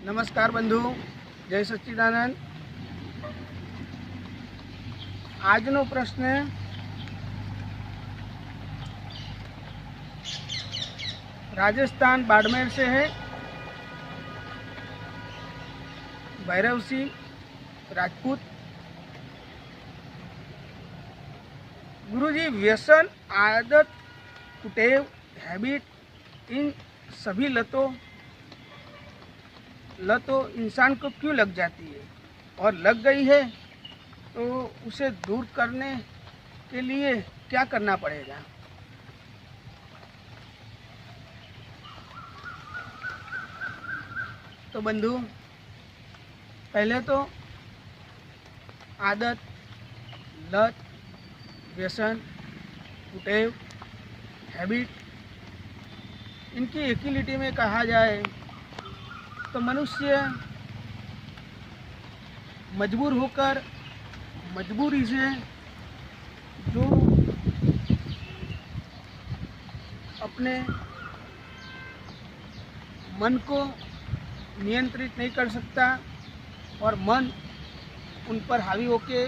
नमस्कार बंधु, जय सच्चिदानंद। આજનો પ્રશ્ન राजस्थान बाड़मेर से है। भैरव सिंह राजपूत। गुरुजी, व्यसन, आदत, कुटेव, हैबिट, इन सभी लतों इंसान को क्यों लग जाती है, और लग गई है तो उसे दूर करने के लिए क्या करना पड़ेगा? तो बंधु, पहले तो आदत, लत, व्यसन, कुटेव, हैबिट, इनकी एक ही लिटी में कहा जाए तो मनुष्य मजबूर होकर मजबूरी से जो अपने मन को नियंत्रित नहीं कर सकता और मन उन पर हावी होके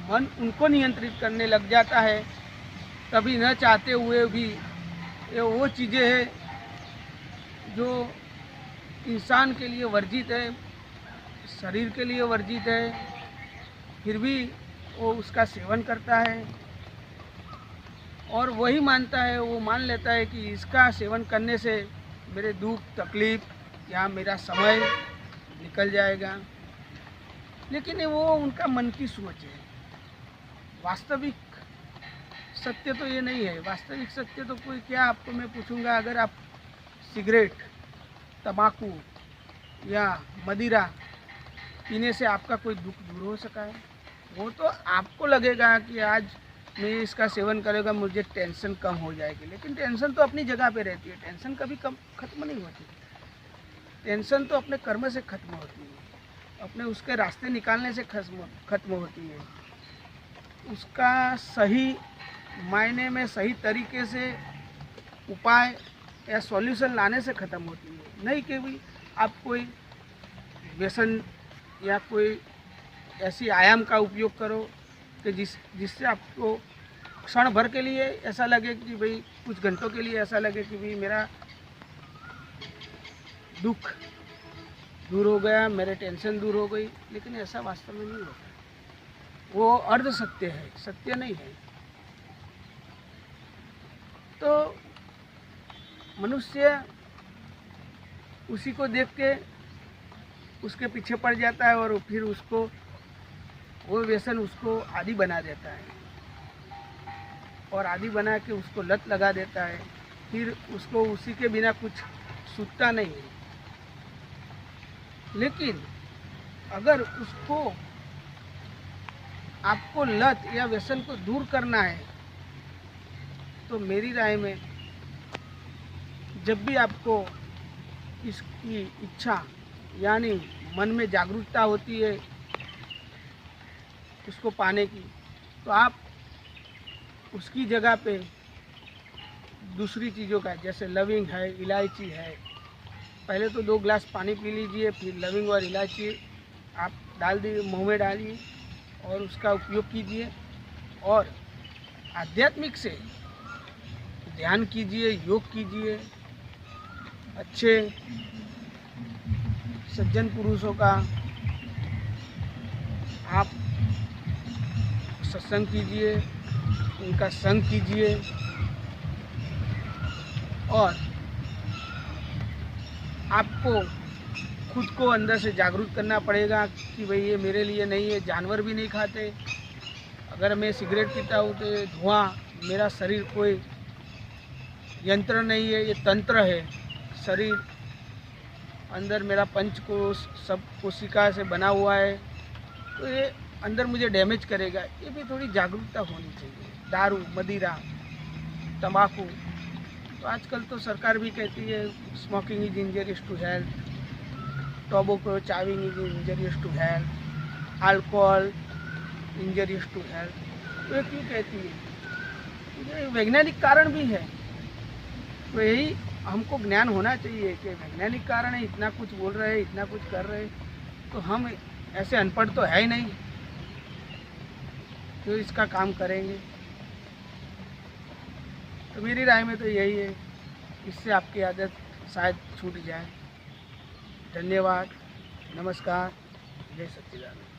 मन उनको नियंत्रित करने लग जाता है, कभी न चाहते हुए भी। ये वो चीज़ें हैं जो इंसान के लिए वर्जित है, शरीर के लिए वर्जित है, फिर भी वो उसका सेवन करता है और वही मानता है, वो मान लेता है कि इसका सेवन करने से मेरे दुख तकलीफ़ या मेरा समय निकल जाएगा। लेकिन वो उनका मन की सोच है। वास्तविक सत्य तो ये नहीं है। वास्तविक सत्य तो कोई क्या, आपको मैं पूछूंगा, अगर आप सिगरेट, तंबाकू या मदिरा पीने से आपका कोई दुख दूर हो सका है? वो तो आपको लगेगा कि आज मैं इसका सेवन करेगा मुझे टेंशन कम हो जाएगी, लेकिन टेंशन तो अपनी जगह पे रहती है। टेंशन कभी कम खत्म नहीं होती। टेंशन तो अपने कर्म से खत्म होती है, अपने उसके रास्ते निकालने से खत्म होती है, उसका सही मायने में सही तरीके से उपाय या सॉल्यूशन लाने से ख़त्म होती है। नहीं कि भी आप कोई व्यसन या कोई ऐसी आयाम का उपयोग करो कि जिससे आपको क्षण भर के लिए ऐसा लगे कि भाई, कुछ घंटों के लिए ऐसा लगे कि भाई मेरा दुख दूर हो गया, मेरे टेंशन दूर हो गई, लेकिन ऐसा वास्तव में नहीं होता। वो अर्ध सत्य है, सत्य नहीं है। तो मनुष्य उसी को देख के उसके पीछे पड़ जाता है और फिर उसको वो व्यसन उसको आदी बना देता है और आदी बना के उसको लत लगा देता है। फिर उसको उसी के बिना कुछ सूझता नहीं है। लेकिन अगर उसको आपको लत या व्यसन को दूर करना है तो मेरी राय में जब भी आपको इसकी इच्छा यानी मन में जागरूकता होती है उसको पाने की, तो आप उसकी जगह पे दूसरी चीज़ों का, जैसे लविंग है, इलायची है, पहले तो 2 गिलास पानी पी लीजिए, फिर लविंग और इलायची आप डाल दीजिए, मुँह में डालिए और उसका उपयोग कीजिए। और आध्यात्मिक से ध्यान कीजिए, योग कीजिए, अच्छे सज्जन पुरुषों का आप सत्संग कीजिए, उनका संग कीजिए और आपको खुद को अंदर से जागरूक करना पड़ेगा कि भाई ये मेरे लिए नहीं है। जानवर भी नहीं खाते। अगर मैं सिगरेट पीता हूँ तो ये धुआं, मेरा शरीर कोई यंत्र नहीं है, ये तंत्र है। शरीर अंदर मेरा पंचकोश सब कोशिका से बना हुआ है, तो ये अंदर मुझे डैमेज करेगा। ये भी थोड़ी जागरूकता होनी चाहिए। दारू, मदिरा, तंबाकू, तो आजकल तो सरकार भी कहती है smoking is injurious to health, tobacco chewing is injurious to health, alcohol injurious to health. तो ये क्यों कहती है? ये वैज्ञानिक कारण भी है। तो यही हमको ज्ञान होना चाहिए कि वैज्ञानिक कारण है, इतना कुछ बोल रहे हैं, इतना कुछ कर रहे हैं, तो हम ऐसे अनपढ़ तो है ही नहीं जो इसका काम करेंगे। तो मेरी राय में तो यही है, इससे आपकी आदत शायद छूट जाए। धन्यवाद, नमस्कार, जय सच्चिदानंद।